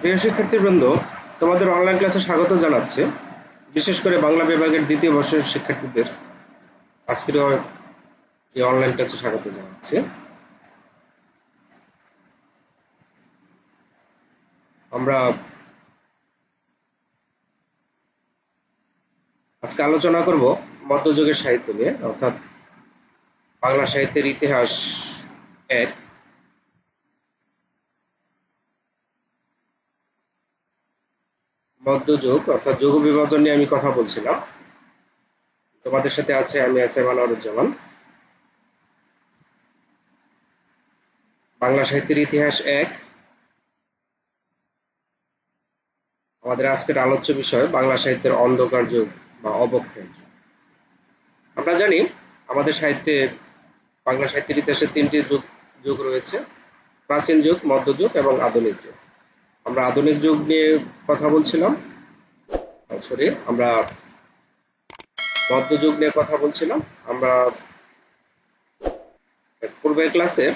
প্রিয় শিক্ষার্থীবৃন্দ, তোমাদের অনলাইন ক্লাসে স্বাগত জানাচ্ছি। বিশেষ করে বাংলা বিভাগের দ্বিতীয় বর্ষের শিক্ষার্থীদের আজকের এই অনলাইন ক্লাসে স্বাগত জানাচ্ছি। আমরা আজকে আলোচনা করব মধ্যযুগের সাহিত্য নিয়ে, অর্থাৎ বাংলা সাহিত্যের ইতিহাস এক। মধ্যযুগ অর্থাৎ যুগ বিভাজন নিয়ে আমি কথা বলছিলাম। তোমাদের সাথে আছে আমি মানবুজ্জামান। বাংলা সাহিত্যের ইতিহাস এক আমাদের আজকের আলোচ্য বিষয় বাংলা সাহিত্যের অন্ধকার যুগ বা অবক্ষয়ের যুগ। আমরা জানি আমাদের সাহিত্যে বাংলা সাহিত্যের ইতিহাসে তিনটি যুগ রয়েছে: প্রাচীন যুগ, মধ্যযুগ এবং আধুনিক যুগ। আমরা আধুনিক যুগ নিয়ে কথা বলছিলাম, আমরা মধ্যযুগ নিয়ে কথা বলছিলাম। আমরা পূর্বের ক্লাসে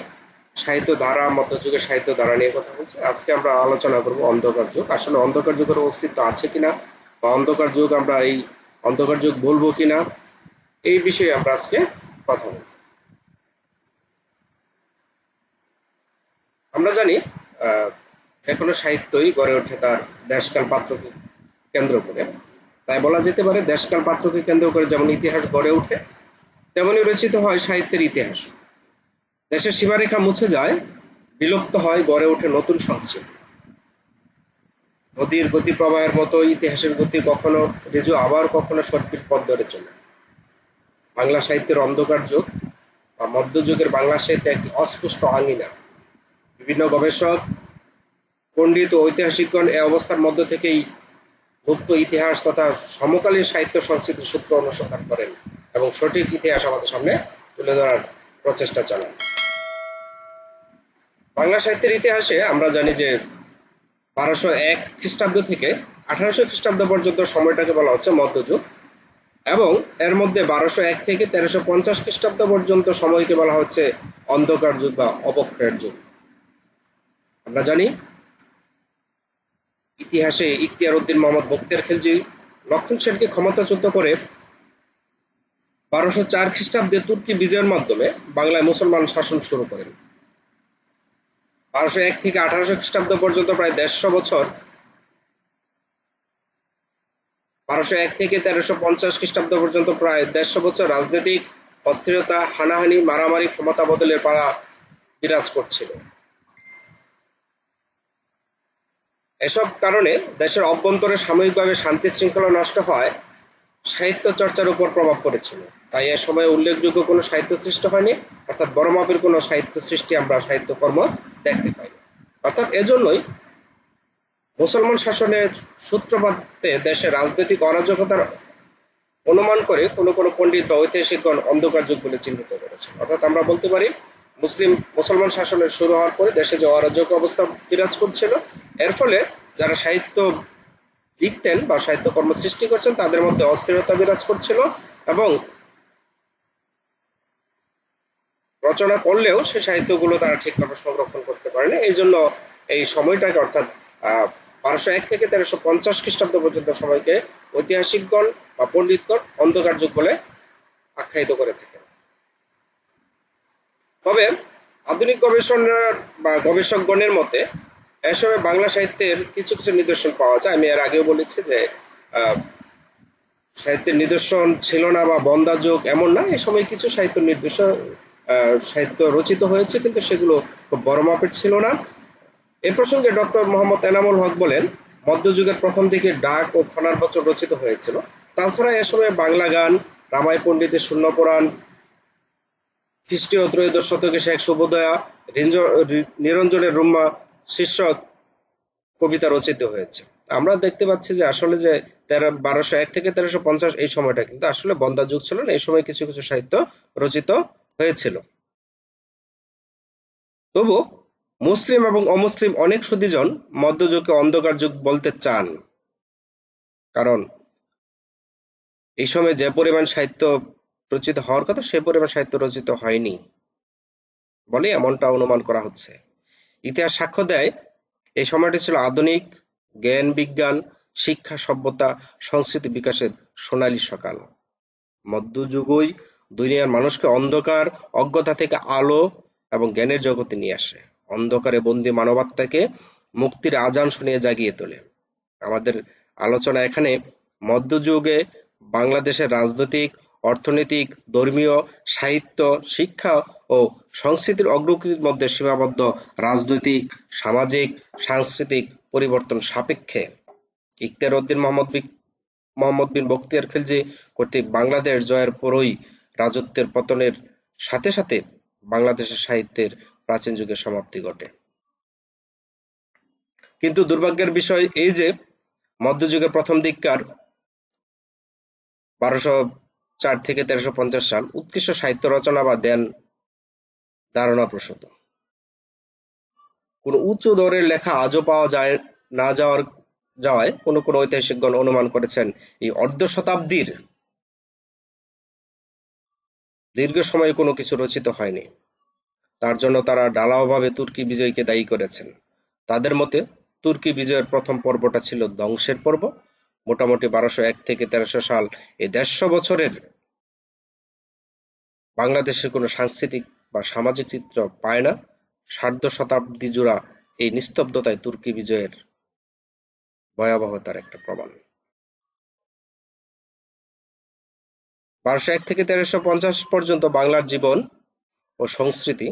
সাহিত্য ধারা, মধ্যযুগের সাহিত্য ধারা নিয়ে কথা বলছি। আজকে আমরা আলোচনা করব অন্ধকার যুগ। আসলে অন্ধকার যুগের অস্তিত্ব আছে কিনা, বা অন্ধকার যুগ আমরা এই অন্ধকার যুগ বলবো কিনা, এই বিষয়ে আমরা আজকে কথা বলব। আমরা জানি এখনো সাহিত্যই গড়ে ওঠে তার দেশকাল পাত্রকে কেন্দ্র করে। তাই বলা যেতে পারে দেশকাল পাত্রকে কেন্দ্র করে যেমন ইতিহাস গড়ে ওঠে, তেমনি রচিত হয় সাহিত্যের ইতিহাস। দেশের সীমারেখা মুছে যায়, বিলুপ্ত হয়, গড়ে ওঠে নতুন সংস্কৃতি। নদীর গতি প্রবাহের মতো ইতিহাসের গতি কখনো ঋজু, আবার কখনো সর্পিল পথ ধরে চলে। বাংলা সাহিত্যের অন্ধকার যুগ বা মধ্যযুগের বাংলা সাহিত্যে একটি অস্পষ্ট আঙিনা। বিভিন্ন গবেষক, পণ্ডিত ও ঐতিহাসিকগণ এ অবস্থার মধ্য থেকেই গুপ্ত ইতিহাস তথা সমকালীন সাহিত্য সংস্কৃতির সূত্র অনুসন্ধান করেন এবং সঠিক ইতিহাস আমাদের সামনে তুলে ধরার প্রচেষ্টা চালান। বাংলা সাহিত্যের ইতিহাসে আমরা জানি যে 1201 খ্রিস্টাব্দ থেকে 1800 খ্রিস্টাব্দ পর্যন্ত সময়টাকে বলা হচ্ছে মধ্যযুগ, এবং এর মধ্যে 1201 থেকে 1350 খ্রিস্টাব্দ পর্যন্ত সময়কে বলা হচ্ছে অন্ধকার যুগ বা অবক্ষয়ের যুগ। আমরা জানি ইতিহাসে ইখতিয়ার উদ্দিন মোহাম্মদ বখতিয়ার খিলজি লক্ষণ সেনকে ক্ষমতাচ্যুত করে 1204 খ্রিস্টাব্দে তুর্কি বিজয়ের মাধ্যমে বাংলায় মুসলমান শাসন শুরু করেন। 1201 থেকে 1800 খ্রিস্টাব্দ পর্যন্ত প্রায় 150 বছর, 1201 থেকে 1350 খ্রিস্টাব্দ পর্যন্ত প্রায় 150 বছর রাজনৈতিক অস্থিরতা, হানাহানি, মারামারি, ক্ষমতা বদলের পালা বিরাজ করছিল। এসব কারণে দেশের অভ্যন্তরে সাময়িকভাবে শান্তি শৃঙ্খলা নষ্ট হয় সাহিত্য চর্চার উপর প্রভাব পড়েছিল। তাই এ সময়ে উল্লেখযোগ্য কোনো সাহিত্য সৃষ্টি হয়নি, অর্থাৎ বড় মাপের কোনো সাহিত্য সৃষ্টি আমরা সাহিত্যকর্ম দেখতে পাইনি। অর্থাৎ এজন্যই মুসলমান শাসনের সূত্রপাতে দেশে রাজনৈতিক অরাজকতার অনুমান করে কোনো কোনো পণ্ডিত বা ঐতিহাসিকগণ অন্ধকার যুগ বলে চিহ্নিত করেছেন। অর্থাৎ আমরা বলতে পারি মুসলমান শাসনের শুরু হওয়ার পরে দেশে যে অরাজক অবস্থা বিরাজ করছিল, এর ফলে যারা সাহিত্য লিখতেন বা সাহিত্যকর্ম সৃষ্টি করছেন তাদের মধ্যে অস্থিরতা বিরাজ করছিল, এবং রচনা করলেও সেই সাহিত্যগুলো তারা ঠিকভাবে সংরক্ষণ করতে পারেনি। এই জন্য এই সময়টাকে, অর্থাৎ 1201 থেকে 1350 খ্রিস্টাব্দ পর্যন্ত সময়কে ঐতিহাসিকগণ বা পণ্ডিতগণ অন্ধকার যুগ বলে আখ্যায়িত করে থাকেন। তবে আধুনিক গবেষণার বা গবেষকগণের মতে এ সময় বাংলা সাহিত্যের কিছু কিছু নিদর্শন পাওয়া যায়। আমি এর আগেও বলেছি যে সাহিত্যের নিদর্শন ছিল না বা বন্দা যুগ এমন না, এই সময় কিছু সাহিত্য রচিত হয়েছে, কিন্তু সেগুলো খুব বড় মাপের ছিল না। এ প্রসঙ্গে ডক্টর মোহাম্মদ এনামুল হক বলেন, মধ্যযুগের প্রথম দিকে ডাক ও খনার বচন রচিত হয়েছিল। তাছাড়া এ সময় বাংলা গান, রামায় পণ্ডিতের শূন্য পুরাণ, খ্রিস্টীয় ত্রয়োদশ শতকে শেখ শুভোদয়া, নিরঞ্জনের রুম্মা শীর্ষক কবিতা রচিত হয়েছে। আমরা দেখতে পাচ্ছি যে আসলে যে 1201 থেকে 1350 এই সময়টা কিন্তু আসলে বন্দা যুগ ছিল না, এই সময় কিছু কিছু সাহিত্য রচিত হয়েছিল। তবু মুসলিম এবং অমুসলিম অনেক সুধীজন মধ্যযুগকে অন্ধকার যুগ বলতে চান, কারণ এই সময় যে পরিমাণ সাহিত্য রচিত হওয়ার কথা সে পরিমাণ সাহিত্য রচিত হয়নি বলে এমনটা অনুমান করা হচ্ছে। ইতিহাস সাক্ষ্য দেয় এই সময়টি ছিল আধুনিক জ্ঞান, বিজ্ঞান, শিক্ষা, সভ্যতা, সংস্কৃতি বিকাশের সোনালী সকাল। মধ্যযুগই দুনিয়ার মানুষকে অন্ধকার, অজ্ঞতা থেকে আলো এবং জ্ঞানের জগতে নিয়ে আসে। অন্ধকারে বন্দী মানবাত্মাকে মুক্তির আজান শুনিয়ে জাগিয়ে তোলে। আমাদের আলোচনা এখানে মধ্যযুগে বাংলাদেশের রাজনৈতিক, অর্থনৈতিক, ধর্মীয়, সাহিত্য, শিক্ষা ও সংস্কৃতির অগ্রগতির মধ্যে সীমাবদ্ধ রাজনৈতিক, সামাজিক, সাংস্কৃতিক পরিবর্তন সাপেক্ষে ইখতিয়ার উদ্দিন মোহাম্মদ বিন বখতিয়ার খিলজি কর্তৃক বাংলাদেশ জয়ের পরই রাজত্বের পতনের সাথে সাথে বাংলাদেশের সাহিত্যের প্রাচীন যুগের সমাপ্তি ঘটে। কিন্তু দুর্ভাগ্যের বিষয় এই যে মধ্যযুগের প্রথম দিককার 1204 থেকে 1350 সাল উৎকৃষ্ট সাহিত্য রচনা বা ধ্যান ধারণাপ্রসূত কোন উচ্চ দরের লেখা আজও পাওয়া না যাওয়ায় কোন কোন ঐতিহাসিকগণ অনুমান করেছেন এই অর্ধ শতাব্দীর দীর্ঘ সময়ে কোনো কিছু রচিত হয়নি। তার জন্য তারা ঢালাওভাবে তুর্কি বিজয়কে দায়ী করেছেন। তাদের মতে তুর্কি বিজয়ের প্রথম পর্বটা ছিল ধ্বংসের পর্ব। মোটামুটি 1201 থেকে 1300 সাল এই 150 বছরের বাংলাদেশের কোনো সাংস্কৃতিক বা সামাজিক চিত্র পায় না। সার্ধ শতাব্দী জোড়া এই নিস্তব্ধতায় তুর্কি বিজয়ের ভয়াবহতার একটা প্রমাণ। 1201 থেকে 1350 পর্যন্ত বাংলার জীবন ও সংস্কৃতি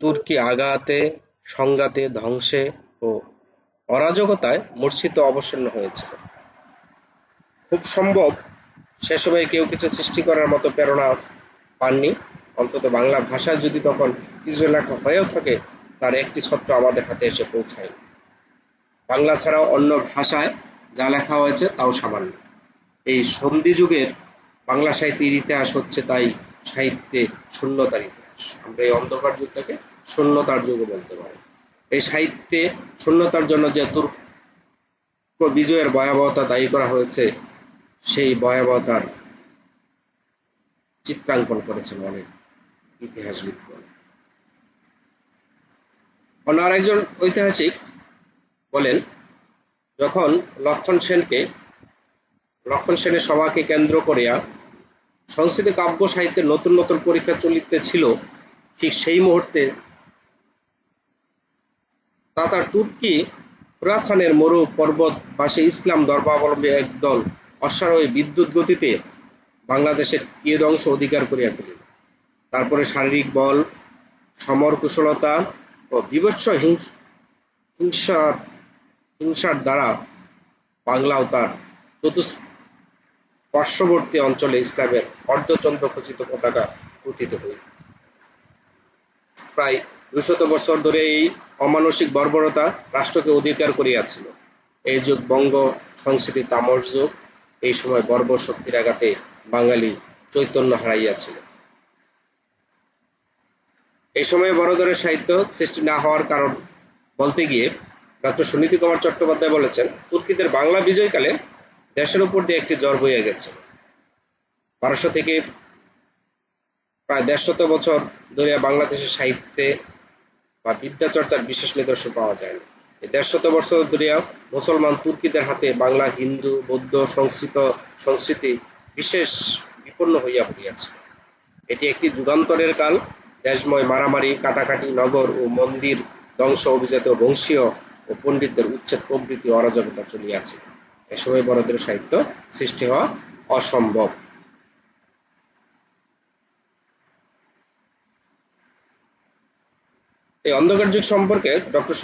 তুর্কি আঘাতে, সংঘাতে, ধ্বংসে ও অরাজকতায় মূর্ছিত অবসন্ন হয়েছিল। খুব সম্ভব সে সময়ে কেউ কিছু সৃষ্টি করার মতো প্রেরণা পাননি। অন্তত বাংলা ভাষায় যদি তখন কিছু লেখা হয়েও থাকে, তার একটি ছত্র আমাদের হাতে এসে পৌঁছায়। বাংলা ছাড়াও অন্য ভাষায় যা লেখা হয়েছে তাও সামান্য। এই সন্ধি যুগের বাংলা সাহিত্যের ইতিহাস হচ্ছে তাই সাহিত্যে শূন্যতার ইতিহাস। আমরা এই অন্ধকার যুগটাকে শূন্যতার যুগও বলতে পারি। এই সাহিত্যে শূন্যতার জন্য যে তুর্ক বিজয়ের ভয়াবহতা দায়ী করা হয়েছে, সেই ভয়াবহতার চিত্রাঙ্কন করেছেন অনেক ইতিহাসবিদগণ। অন্য আরেকজন ঐতিহাসিক বলেন, যখন লক্ষণ সেনের সভাকে কেন্দ্র করিয়া সংস্কৃত কাব্য সাহিত্যের নতুন নতুন পরীক্ষা চলিতেছিল, ঠিক সেই মুহূর্তে তাতার তুর্কি খোরাসানের মরু পর্বতবাসী ইসলাম ধর্মাবলম্বী একদল অশ্বারোহী বিদ্যুৎ গতিতে বাংলাদেশের কিয়দংশ অধিকার করিয়া ফেলিল। তারপরে শারীরিক বল, সমর কুশলতা ও বীভৎস হিংসার দ্বারা বাংলা ও তার চতুষ্পার্শ্ববর্তী অঞ্চলে ইসলামের অর্ধচন্দ্র খচিত পতাকা উত্থিত হইল। প্রায় 200 বছর ধরে এই অমানসিক বর্বরতা রাষ্ট্রকে অধিকার করিয়াছিল। এই যুগ বঙ্গ সংস্কৃতির তামস যুগ। এই সময় বর্বর শক্তির আঘাতে বাঙালি চৈতন্য হারাইয়াছিল। এই সময়ে বড় ধরনের সাহিত্য সৃষ্টি না হওয়ার কারণ বলতে গিয়ে ডক্টর সুনীতি কুমার চট্টোপাধ্যায় বলেছেন, তুর্কিদের বাংলা বিজয়কালে দেশের উপর দিয়ে একটি জ্বর বইয়া গেছে। 1200 থেকে প্রায় 150 বছর ধরে বাংলাদেশের সাহিত্যে বা বিদ্যা চর্চার বিশেষ নিদর্শন পাওয়া যায় না। এই 150 বছর ধরে মুসলমান তুর্কিদের হাতে বাংলা, হিন্দু, বৌদ্ধ, সংস্কৃতি বিশেষ বিপন্ন হইয়া পড়িয়াছে। এটি একটি যুগান্তরের কাল। দেশময় মারামারি, কাটাকাটি, নগর ও মন্দির ধ্বংস, অভিজাত বংশীয় ও পণ্ডিতদের উচ্ছেদ প্রভৃতি অরাজকতা চলিয়াছে। এ সময় বড়দের সাহিত্য সৃষ্টি হওয়া অসম্ভব। এই অন্ধকার যুগ সম্পর্কে ডক্টর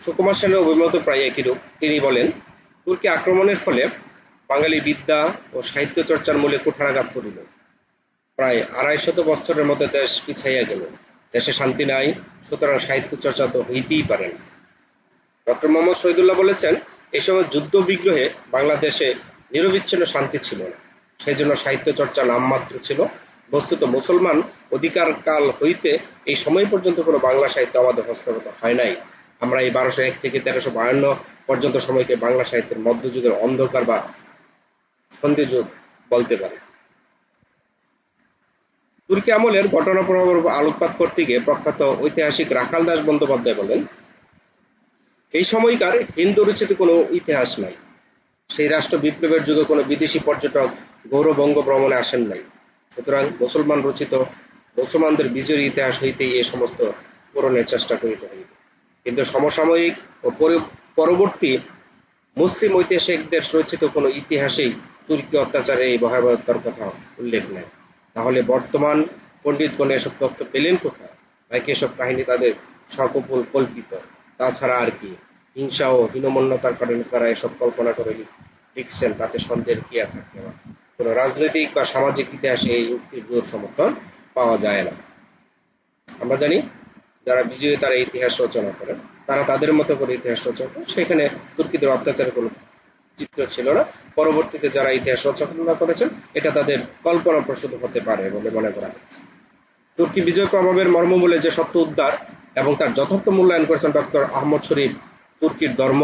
সুকুমার সেনের অভিমত প্রায় একই রূপ। তিনি বলেন, তুর্কি আক্রমণের ফলে বাঙালি বিদ্যা ও সাহিত্য চর্চার মূলে কুঠারাঘাত পড়িল। প্রায় 250 বছরের মতো দেশ পিছাইয়া গেল। দেশে শান্তি নাই, সুতরাং সাহিত্য চর্চা তো হইতেই পারে না। ডক্টর মোহাম্মদ শহীদুল্লাহ বলেছেন, এই সময় যুদ্ধ বিগ্রহে বাংলাদেশে নিরবিচ্ছিন্ন শান্তি ছিল না। সেই জন্য সাহিত্য চর্চা নামমাত্র ছিল। বস্তুত মুসলমান অধিকার কাল হইতে এই সময় পর্যন্ত কোনো বাংলা সাহিত্য আমাদের হস্তগত হয় নাই। আমরা এই 1201 থেকে 1352 পর্যন্ত সময়কে বাংলা সাহিত্যের মধ্যযুগের অন্ধকার বা সন্ধি যুগ বলতে পারি। তুর্কি আমলের ঘটনাপ্রবাহের উপর আলোকপাত করতে গিয়ে প্রখ্যাত ঐতিহাসিক রাখাল দাস বন্দ্যোপাধ্যায় বলেন, এই সময়কার হিন্দু রচিত কোনো ইতিহাস নাই। সেই রাষ্ট্র বিপ্লবের যুগে কোনো বিদেশি পর্যটক গৌরবঙ্গ ভ্রমণে আসেন নাই। সুতরাং মুসলমানদের বিজয়ের ইতিহাস হইতেই এই সমস্ত পূরণের চেষ্টা করিতে হইবে। কিন্তু সমসাময়িক ও পরবর্তী মুসলিম ঐতিহাসিকদের রচিত কোনো ইতিহাসেই তুর্কি অত্যাচারের এই ভয়াবহতার কথা উল্লেখ নেই। তাহলে বর্তমান পণ্ডিতগণ এসব তথ্য পেলেন কোথায়? নাকি এসব কাহিনী তাদের সকপল কল্পিত? তাছাড়া আর কি? হিংসা ও হীনমন্যতার কারণে তারা এসব কল্পনা করে লিখছেন, তাতে সন্দেহের কি আর থাকতে পারে? কোনো রাজনৈতিক বা সামাজিক ইতিহাসে এই উক্তির জোর সমর্থন পাওয়া যায় না। আমরা জানি যারা বিজয়ী তারা ইতিহাস রচনা করেন, তারা তাদের মতো করে ইতিহাস রচনা করেন। সেখানে তুর্কিদের অত্যাচারের কোনো চিত্র ছিল না। পরবর্তীতে যারা ইতিহাস রচনা করেছেন, এটা তাদের কল্পনা প্রসূত হতে পারে বলে মনে করা হচ্ছে। তুর্কি বিজয় প্রভাবের মর্মমূলে যে সত্য উদ্ধার এবং তার যথার্থ মূল্যায়ন করেছেন ডক্টর আহমদ শরীফ, তুর্কির ধর্ম,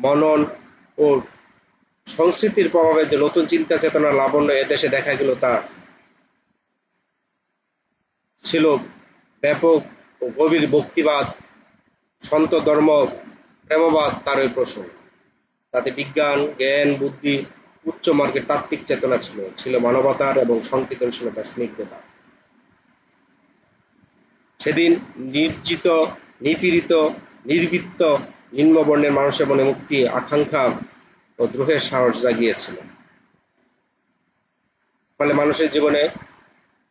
মনন ও সংস্কৃতির প্রভাবে যে নতুন চিন্তা চেতনার লাবণ্য এদেশে দেখা গেল, তা ছিল ব্যাপক ও গভীর ভক্তিবাদ, সন্ত ধর্ম, প্রেমবাদ তারই প্রসঙ্গ। তাতে বিজ্ঞান, জ্ঞান, বুদ্ধি, উচ্চ মার্গের তাত্ত্বিক চেতনা ছিল মানবতার এবং সংবেদনশীলতার স্নিগ্ধতা। সেদিন নির্জিত, নিপীড়িত, নির্বৃত্ত নিম্নবর্ণের মানুষের মনে মুক্তি, আকাঙ্ক্ষা ও দ্রোহের সাহস জাগিয়েছিল। ফলে মানুষের জীবনে,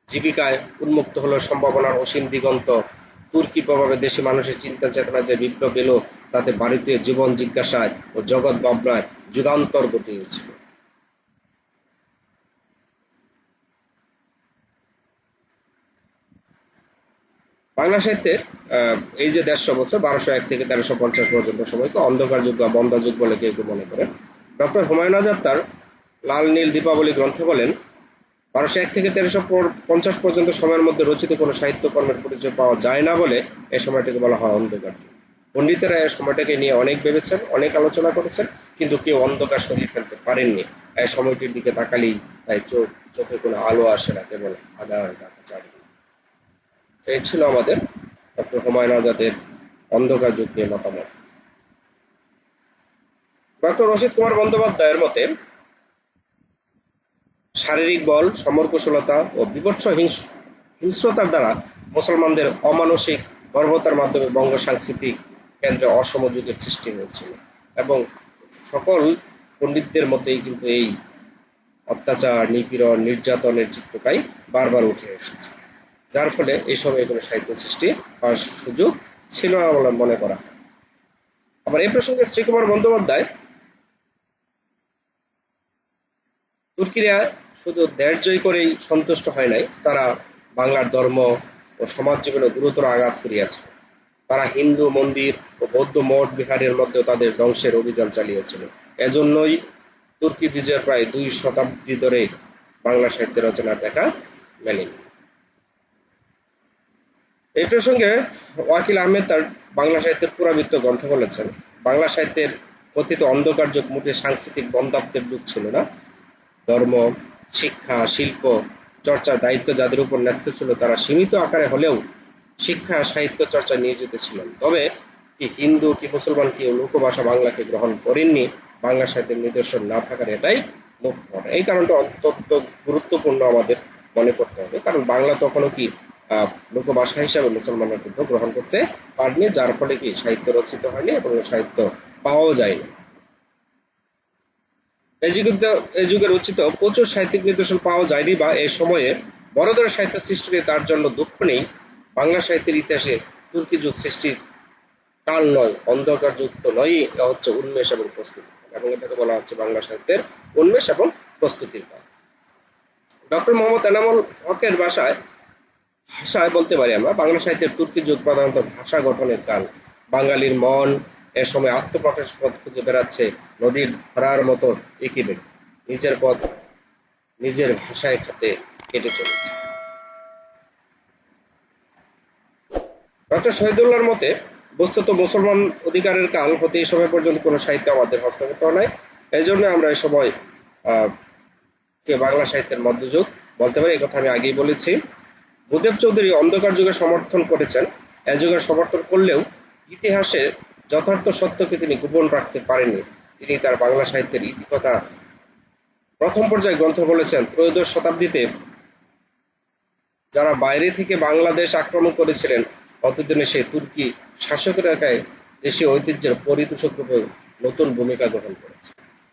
জীবিকায় উন্মুক্ত হলো সম্ভাবনার অসীম দিগন্ত। তুর্কি প্রভাবে দেশি মানুষের চিন্তা চেতনা যে বিপ্লব এলো, তাতে ভারতীয় জীবন জিজ্ঞাসায় ও জগৎ ভাবনায় যুগান্তর ঘটিয়েছিল। বাংলা সাহিত্যের এই যে ১৫০ বছর, ১২০১ থেকে ১৩৫০ পর্যন্ত সময়কে অন্ধকার যুগ বা বন্দা যুগ বলে কেউ কেউ মনে করেন। ডক্টর হুমায়ুন আজাদ তার লাল নীল দীপাবলি গ্রন্থে বলেন, ১২০১ থেকে ১৩৫০ পর্যন্ত সময়ের মধ্যে রচিত কোনো সাহিত্যকর্মের পরিচয় পাওয়া যায় না বলে এই সময়টাকে বলা হয় অন্ধকার যুগ। পণ্ডিতেরা এই সময়টাকে নিয়ে অনেক ভেবেছেন, অনেক আলোচনা করেছেন, কিন্তু কেউ অন্ধকার সরিয়ে ফেলতে পারেননি। এই সময়টির দিকে তাকালেই তাই চোখে কোনো আলো আসে না, কেবল আধার ঢাকা চারিদিক। এই ছিল আমাদের ডক্টর হুমায়ুন আজাদের অন্ধকার যুগ নিয়ে মতামত। ডক্টর রশিদ কুমার বন্দ্যোপাধ্যায়ের মতে শারীরিক বল, সমরকুশলতা ও বীভৎস হিংস্রতার দ্বারা মুসলমানদের অমানসিক বর্বরতার মাধ্যমে বঙ্গ সাংস্কৃতিক কেন্দ্রে অসম যুগের সৃষ্টি হয়েছিল এবং সকল পণ্ডিতদের মধ্যেই কিন্তু এই অত্যাচার, নিপীড়ন, নির্যাতনের চিত্রটাই বারবার উঠে এসেছে, যার ফলে এই সময়ে কোনো সাহিত্য সৃষ্টি হওয়ার সুযোগ ছিল না বলে মনে করা হয়। আবার এই প্রসঙ্গে শ্রীকুমার বন্দ্যোপাধ্যায়, তুর্কিরা শুধু দেশ জয় করেই সন্তুষ্ট হয় নাই, তারা বাংলার ধর্ম ও সমাজ জীবনে গুরুতর আঘাত করিয়াছে। তারা হিন্দু মন্দির ও বৌদ্ধ মঠ বিহারের মধ্যে তাদের ধ্বংসের অভিযান চালিয়েছিল। এজন্যই তুর্কি বিজয়ের প্রায় ২ শতাব্দী ধরে বাংলা সাহিত্যের রচনার দেখা মেলেনি। এই প্রসঙ্গে ওয়াকিল আহমেদ তার বাংলা সাহিত্যের পুরাবৃত্ত গ্রন্থে বলেছেন, বাংলা সাহিত্যের কথিত অন্ধকার যুগ মোটে সাংস্কৃতিক বন্ধ্যাত্বের যুগ ছিল না। ধর্ম, শিক্ষা, শিল্প চর্চার দায়িত্ব যাদের উপর ন্যস্ত ছিল, তারা সীমিত আকারে হলেও শিক্ষা সাহিত্য চর্চায় নিয়োজিত ছিলেন। তবে কি হিন্দু, কি মুসলমান, কেউ লোকভাষা বাংলাকে গ্রহণ করেননি। বাংলা সাহিত্যের নিদর্শন না থাকার এটাই মুখ্য কারণ। এই কারণটা অত্যন্ত গুরুত্বপূর্ণ আমাদের মনে করতে হবে, কারণ বাংলা তখনও কি লোকভাষা হিসাবে মুসলমানরা কিন্তু গ্রহণ করতে পারেনি, যার ফলে কি সাহিত্য রচিত হয়নি এবং সাহিত্য পাওয়াও যায়নি। এই যুগে রচিত প্রচুর সাহিত্যিক নিদর্শন পাওয়া যায়নি বা এ সময়ে বড় ধরনের সাহিত্য সৃষ্টি, তার জন্য দুঃখ নেই। বাংলা সাহিত্যের ইতিহাসে তুর্কি যুগ সৃষ্টির কাল নয়, অন্ধকার যুগ তো নয়ই, এটা হচ্ছে উন্মেষ এবং প্রস্তুতি, এবং এটাকে বলা হচ্ছে বাংলা সাহিত্যের উন্মেষ এবং প্রস্তুতির কাল। ডক্টর মোহাম্মদ এনামুল হকের ভাষায় বলতে পারি আমরা, বাংলা সাহিত্যের তুর্কি যুগ প্রধানত ভাষা গঠনের কাল। বাঙালির মন এ সময় আত্মপ্রকাশ পথ খুঁজে বেড়াচ্ছে নদীর ধারার মতো এঁকে বেঁকে, নিজের পথ নিজের ভাষায় খাতে কেটে চলেছে। ডক্টর শহীদুল্লাহর মতে বস্তুত মুসলমান অধিকারের কাল হতে এই সময় পর্যন্ত কোনো সাহিত্য আমাদের হস্তগত নয়। এই জন্য আমরা এই সময় কে বাংলা সাহিত্যের মধ্যযুগ বলতে পারি। এই কথা আমি আগেই বলেছি। ভূদেব চৌধুরী অন্ধকার যুগের সমর্থন করেছেন। এ যুগের সমর্থন করলেও ইতিহাসে যথার্থ সত্যকে তিনি গোপন রাখতে পারেননি। তিনি তার বাংলা সাহিত্যের ইতিকথা প্রথম পর্যায়ে গ্রন্থ বলেছেন। ত্রয়োদশ শতাব্দীতে যারা বাইরে থেকে বাংলাদেশ আক্রমণ করেছিলেন, ততদিনে সেই তুর্কি শাসকের একাই দেশীয় ঐতিহ্যের পরিদূষক রূপে নতুন ভূমিকা গ্রহণ করেছে।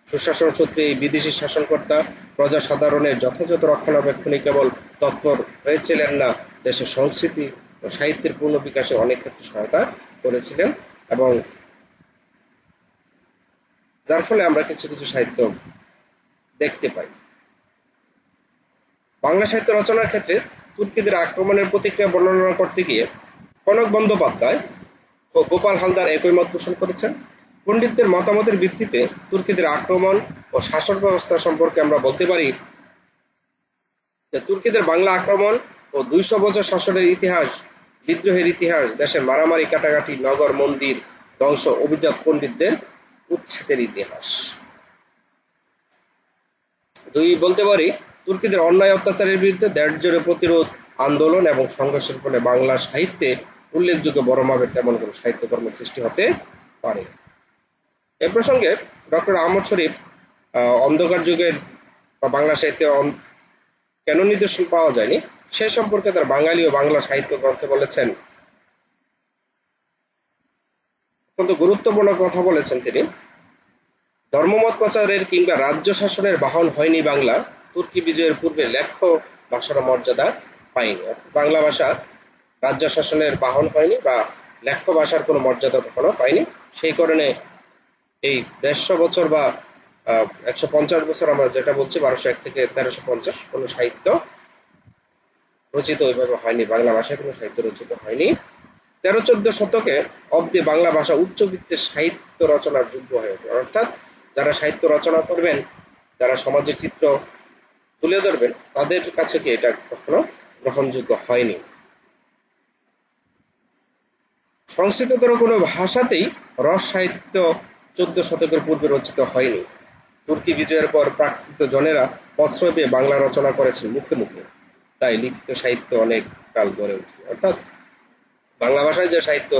সুশাসন সূত্রে এই বিদেশি শাসনকর্তা প্রজাসাধারণের যথাযথ রক্ষণাবেক্ষণে কেবল তৎপর হয়েছিলেন না, দেশের সংস্কৃতি ও সাহিত্যের পূর্ণ বিকাশে অনেক ক্ষেত্রে সহায়তা করেছিলেন, এবং যার ফলে আমরা কিছু কিছু সাহিত্য দেখতে পাই। বাংলা সাহিত্য রচনার ক্ষেত্রে তুর্কিদের আক্রমণের প্রতিক্রিয়া বর্ণনা করতে গিয়ে কনক বন্দ্যোপাধ্যায় ও গোপাল হালদার একই মত পোষণ করেছেন। পণ্ডিতদের মতামতের ভিত্তিতে তুর্কিদের আক্রমণ ও শাসন ব্যবস্থা সম্পর্কে আমরা বলতে পারি যে তুর্কিদের বাংলা আক্রমণ ও ২০০ বছর শাসনের ইতিহাস, বিদ্রোহের ইতিহাস, দেশের মারামারি কাটাকাটি, নগর মন্দির ধ্বংস, অভিজাত পণ্ডিতদের উচ্ছেদের ইতিহাস। দুই বলতে পারি তুর্কিদের অন্যায় অত্যাচারের বিরুদ্ধে দেশজুড়ে প্রতিরোধ আন্দোলন এবং সংঘর্ষের ফলে বাংলা সাহিত্যে উল্লেখযোগ্য বড় মাপের তেমন কোনো সাহিত্যকর্মের সৃষ্টি হতে পারে। এ প্রসঙ্গে ডক্টর আহমদ শরীফ অন্ধকার যুগের বাংলা সাহিত্যে কেন নিদর্শন পাওয়া যায়নি সে সম্পর্কে তার বাঙালি ও বাংলা সাহিত্য গ্রন্থে বলেছেন, অত্যন্ত গুরুত্বপূর্ণ কথা বলেছেন তিনি। ধর্মমত প্রচারের কিংবা রাজ্য শাসনের বাহন হয়নি বাংলা। তুর্কি বিজয়ের পূর্বে লেখ্য ভাষার মর্যাদা পায়নি। বাংলা ভাষা রাজ্য শাসনের বাহন হয়নি বা লেখ্য ভাষার কোনো মর্যাদা তখনও পায়নি। সেই কারণে এই ১৫০ বছর বা ১৫০ বছর আমরা যেটা বলছি ১২০১ থেকে ১৩৫০ কোনো সাহিত্য রচিত ওইভাবে হয়নি, বাংলা ভাষায় কোনো সাহিত্য রচিত হয়নি। ১৩-১৪ শতকে অব্দে বাংলা ভাষা উচ্চবিত্তের সাহিত্য রচনার যোগ্য হয়ে ওঠে। অর্থাৎ যারা সাহিত্য রচনা করবেন, যারা সমাজের চিত্র তুলে ধরবেন, তাদের কাছে কি এটা কখনো গ্রহণযোগ্য হয়নি। সংস্কৃততর কোনো ভাষাতেই রস সাহিত্য ১৪ শতকের পূর্বে রচিত হয়নি। তুর্কি বিজয়ের পর প্রাকৃত জনেরা প্রশ্রয় পেয়ে বাংলা রচনা করেছেন মুখে মুখে, তাই লিখিত সাহিত্য অনেক কাল গড়ে ওঠে। অর্থাৎ বাংলা ভাষায় যে সাহিত্য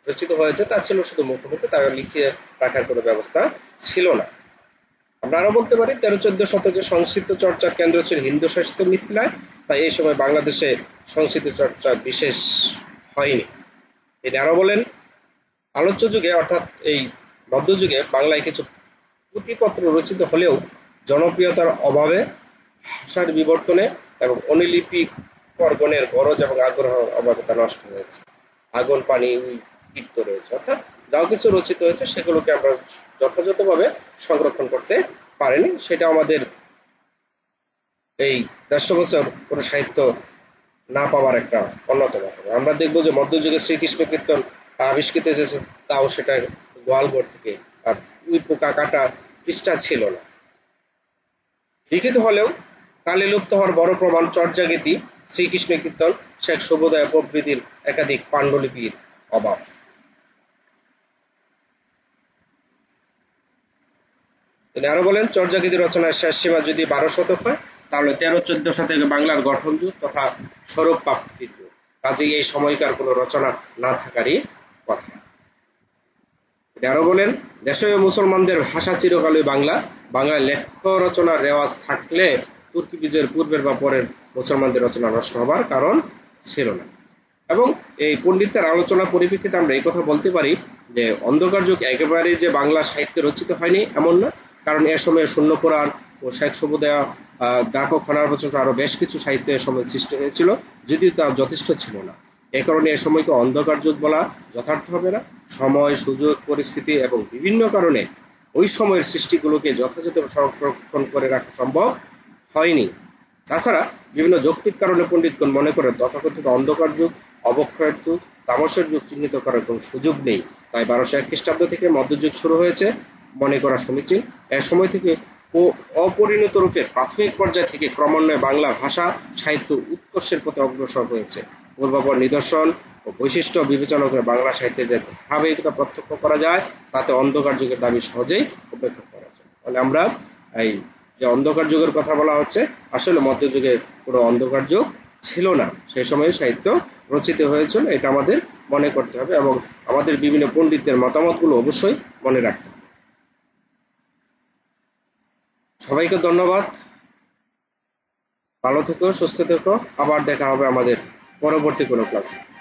রচিত হয়েছে তা ছিল শুধু মুখে মুখে, তারা লিখিয়ে রাখার কোনো ব্যবস্থা ছিল না। আমরা আরো বলতে পারি ১৩-১৪ শতকে সংস্কৃত চর্চার কেন্দ্র ছিল হিন্দু শাসিত মিথিলায়, তাই এই সময় বাংলাদেশে সংস্কৃত চর্চা বিশেষ হয়নি। তিনি আরো বলেন, আলোচ্য যুগে অর্থাৎ এই মধ্যযুগে বাংলায় কিছু পুঁথিপত্র রচিত হলেও জনপ্রিয়তার অভাবে, ভাষার বিবর্তনে এবং অনুলিপিকগণের গরজ এবং আগ্রহের অভাবে তা নষ্ট হয়েছে। আগুন পানি কীর্ত রয়েছে, অর্থাৎ যাও কিছু রচিত হয়েছে সেগুলোকে আমরা যথাযথভাবে সংরক্ষণ করতে পারিনি। সেটা আমাদের এই ১৫০ বছর কোনো সাহিত্য না পাওয়ার একটা অন্যতম কারণ। আমরা দেখবো যে মধ্যযুগে শ্রীকৃষ্ণ কীর্তন আবিষ্কৃত হয়েছে, তাও সেটা গোয়ালঘর থেকে, উই পোকা কাটা পৃষ্ঠা ছিল না। লিখিত হলেও কালে লুপ্ত হওয়ার বড় প্রমাণ চর্যাগীতি, শ্রীকৃষ্ণ কীর্তন, শেখ শুভোদয় প্রভৃতির একাধিক পাণ্ডুলিপির অভাব। তিনি আরো বলেন, চর্যাগীতি রচনার শেষ সীমা যদি ১২ শতক হয়, তাহলে ১৩-১৪ শতকে বাংলার গঠন যুগ তথা স্বরূপ প্রাপ্তির যুগ। কাজেই এই সময়কার কোনো রচনা না থাকারই কথা। তিনি আরো বলেন, দেশীয় মুসলমানদের ভাষা চিরকালই বাংলা। বাংলায় লেখ্য রচনার রেওয়াজ থাকলে তুর্কি বিজয়ের পূর্বের বা পরের মুসলমানদের রচনা নষ্ট হবার কারণ ছিল না। এবং এই পণ্ডিতের আলোচনার পরিপ্রেক্ষিতে আমরা এই কথা বলতে পারি যে অন্ধকার যুগ একেবারে যে বাংলা সাহিত্যে রচিত হয়নি এমন না, কারণ এর সময় শূন্য পুরাণ ও শেখ শুভোদয়, ডাক ও খনার পর্যন্ত আরো বেশ কিছু সাহিত্য এ সময় সৃষ্টি হয়েছিল, যদিও তা যথেষ্ট ছিল না। এ কারণে এ সময়কে অন্ধকার যুগ বলা যথার্থ হবে না। সময়, সুযোগ, পরিস্থিতি এবং বিভিন্ন কারণে ওই সময়ের সৃষ্টিগুলোকে যথাযথভাবে সংরক্ষণ করে রাখা সম্ভব হয়নি। তাছাড়া বিভিন্ন যৌক্তিক কারণে পণ্ডিতগণ মনে করেন তথাকথিত অন্ধকার যুগ, অবক্ষয়ের যুগ, তামসের যুগ চিহ্নিত করার কোনো সুযোগ নেই। তাই ১২০১ খ্রিস্টাব্দ থেকে মধ্যযুগ শুরু হয়েছে মনে করা সমীচীন। এ সময় থেকে অপরিণত রূপে প্রাথমিক পর্যায় থেকে ক্রমান্বয়ে বাংলা ভাষা সাহিত্য উৎকর্ষের পথে অগ্রসর হয়েছে। পূর্বাপর নিদর্শন ও বৈশিষ্ট্য বিবেচনা করে বাংলা সাহিত্যের যে ধারাবাহিকতা প্রত্যক্ষ করা যায়, তাতে অন্ধকার যুগের দাবি সহজেই উপেক্ষা করা যায়। ফলে আমরা এই যে অন্ধকার যুগের কথা বলা হচ্ছে, আসলে মধ্যযুগে কোনো অন্ধকার যুগ ছিল না, সেই সময়ে সাহিত্য রচিত হয়েছিল, এটা আমাদের মনে করতে হবে এবং আমাদের বিভিন্ন পণ্ডিতদের মতামতগুলো অবশ্যই মনে রাখতে হবে। সবাইকে ধন্যবাদ, ভালো থেকো, সুস্থ থেকো, আবার দেখা হবে আমাদের পরবর্তী কোনো ক্লাসে।